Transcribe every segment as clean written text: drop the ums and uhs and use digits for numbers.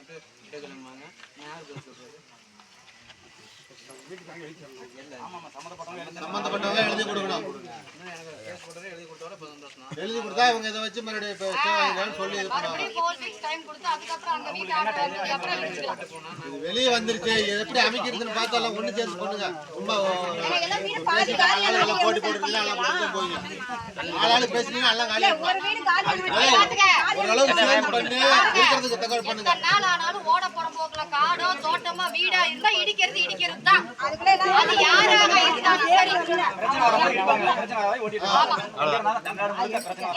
சொல்லிட்டு கேட்கலாமாங்க யார் பேர் சொல்றது சம்பந்தப்பட்டவங்க எழுதி கொடுக்கணும். எழுதி கொடுத்தா இவங்க இதை வச்சு மறுபடியும் சொல்லி இது வெளியே வந்துருச்சு. எப்படி அமைக்கிறதுன்னு பார்த்தாலும் ஒண்ணு சேர்ந்து பண்ணுங்க. ரொம்ப போட்டி போட்டு போய் ஆளாளு பேசுனீங்க எல்லாம் காலி ஓரளவுக்கு சேர்ந்து பண்ணி இருக்கிறதுக்கு தகவல் பண்ணுங்க. ஓட புறம்போக்குல காடோ தோட்டமா வீடா இருந்தா இடிக்கிறது தான். அது யாராக இருந்தாலும் சரி.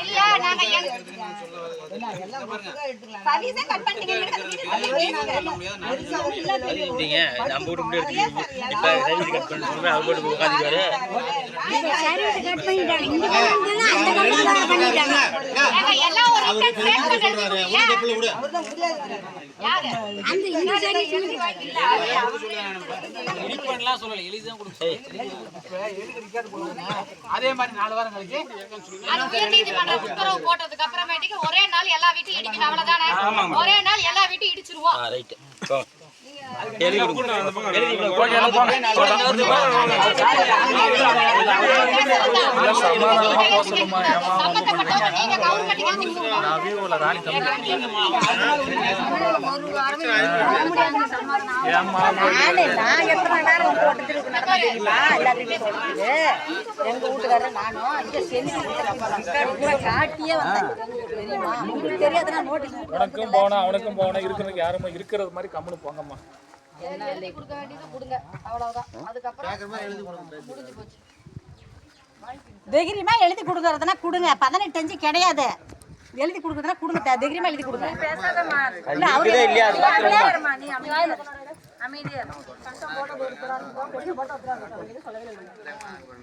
இல்ல நாங்க சர்வீஸே கட் பண்ணிட்டீங்க. நம்ம வீட்டு முன்னாடி இப்ப சர்வீஸ் கட் பண்ணி அவங்க போட்டு உட்கார்ந்திருக்காரு. சர்வீஸ் கட் பண்ணிட்டாங்க. இங்க வந்து அந்த கட்டல பண்ணிட்டாங்க. எல்லாம் ஒரு இன்டெக்ஸ் சேவ் பண்றாரு. ஒரு கப்பல விடு. யாரு? அந்த இந்த சர்வீஸ் இல்ல. எடிட் பண்ணலாம் சொல்லல. எழுதி தான் கொடுங்க. எழுதி ரிகார்ட் பண்ணுங்க. அதே மாதிரி 4 வாரம் கழிச்சு அது உயர்நீதிமன்ற உத்தரவு போட்டதுக்கு அப்புறமேட்டுக்கு ஒரே நாள் எல்லா வீட்டையும் இடிக்கணும். அவ்வளவுதானே? ஒரே நாள் எல்லா வீட்டையும் இடிச்சிருவோம். ரைட். எழுதி கொடுங்க. அந்த பக்கம் எழுதி கொடுங்க. சம்பந்தப்பட்டவங்க நீங்க கவர்மெண்ட் எழுதி கொடுங்க. நான் வீவோல ராணி தம்பி ஒரு வாரமே நான் எத்தனை நேரம் போட்டுட்டு நடந்துட்டீங்களா எல்லாத்தையும் சொல்லிட்டு எங்க வீட்டுக்காரர் நானும் இங்க செஞ்சு காட்டியே வந்தேன். தெரியுமா உங்களுக்கு தெரியாதுன்னா நோட்டீஸ் உனக்கும் போனா அவனுக்கும் போனா இருக்கிறதுக்கு யாருமே இருக்கிறது மாதிரி கம்முன்னு போங்கம்மா. எழுதி கொடுக்க வேண்டியது கொடுங்க. அவ்வளவுதான். அதுக்கப்புறம் முடிஞ்சு போச்சு. தைரியமா எழுதி கொடுக்கறதுனா கொடுங்க. 18 அஞ்சு கிடையாது. எழுதி கொடுக்கறதுனா கொடுங்க. தைரியமா எழுதி கொடுங்க. பேசாதம்மா. இல்ல அவரே இல்லையா பாத்துறமா நீ அமைதியா சட்டம் போட போறாங்க. கொடி போட்டு வந்தறாங்க. நீங்க சொல்லவே இல்லை.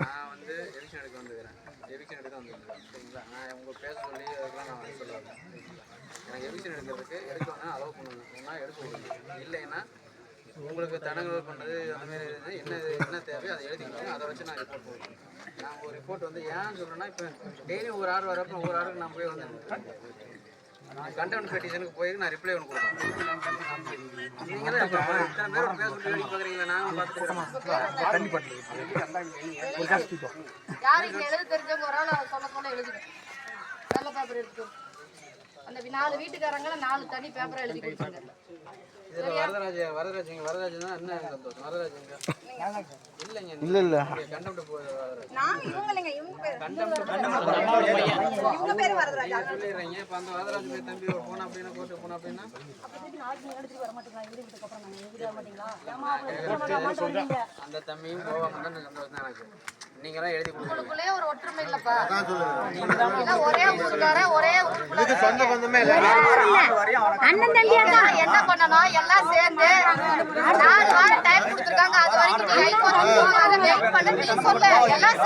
நான் வந்து எவிக்ஷன் எடுக்க வந்திருக்கேன். எவிக்ஷன் எடுக்க வந்திருக்கேன். சரிங்களா? நான் உங்க பேச சொல்லி அதெல்லாம் நான் சொல்லுவேன். எனக்கு எவிக்ஷன் எடுக்கிறதுக்கு எடுக்கணும்னா அலோவ் பண்ணுங்க. ஒன்னா எடுக்க விடுங்க. இல்லைன்னா உங்களுக்கு தடங்கல் பண்ணுறது அந்த மாதிரி என்ன தேவையோ அதை எழுதிக்கணும். அதை வச்சு நான் ரிப்போர்ட் போடுவேன். நான் ஒரு ரிப்போர்ட் வந்து ஏன்னு சொல்கிறேன்னா இப்போ டெய்லி ஒரு ஆர்டர் வரப்போ ஒரு ஆர்டருக்கு நான் போய் வந்து கண்டெம்ட் பெட்டிஷனுக்கு போய் நான் ரிப்ளை ஒன்று கொடுப்பேன். நீங்களே இத்தனை பேர் பேச சொல்லி பார்க்குறீங்களா? நானும் யாரும் எழுத தெரிஞ்சவங்க ஒரு ஆள் சொல்ல எழுதிக்கணும். நல்ல பேப்பர் எடுத்துக்கோ. அந்த 4 வீட்டுக்காரங்க 4 தனி பேப்பரை எழுதி கொடுத்தாங்க. வரதராஜன் தான் என்ன சந்தோஷம். வரதராஜன் இல்லைங்க. இல்ல கண்டெம்ட் நான் இவங்கங்க இவங்க பேர் இவங்க பேர் வரதராஜன் சொல்லிடுறீங்க. இப்போ அந்த வரதராஜன் பேர் தம்பி ஒரு போனா அப்படின்னா கோர்ட்டு போனா அப்படின்னா அந்த தம்பியும் போவாங்கன்னு சந்தோஷம் தான் எனக்கு. நீங்களாம் எழுதி கொடுக்குறீங்களே ஒரு ஒற்றுமை இல்லப்பா. ஒரே ஊருக்கார ஒரே ஊருக்குள்ள சொந்த பந்தமே இல்ல. அண்ணன் தம்பியா தான் என்ன பண்ணனும் எல்லாம் சேர்ந்து 4 வாரம் டைம் கொடுத்திருக்காங்க. அது வரைக்கும் நீ ஹைகோர்ட் போகாத வெயிட் பண்ணு நீ சொல்ல எல்லாம்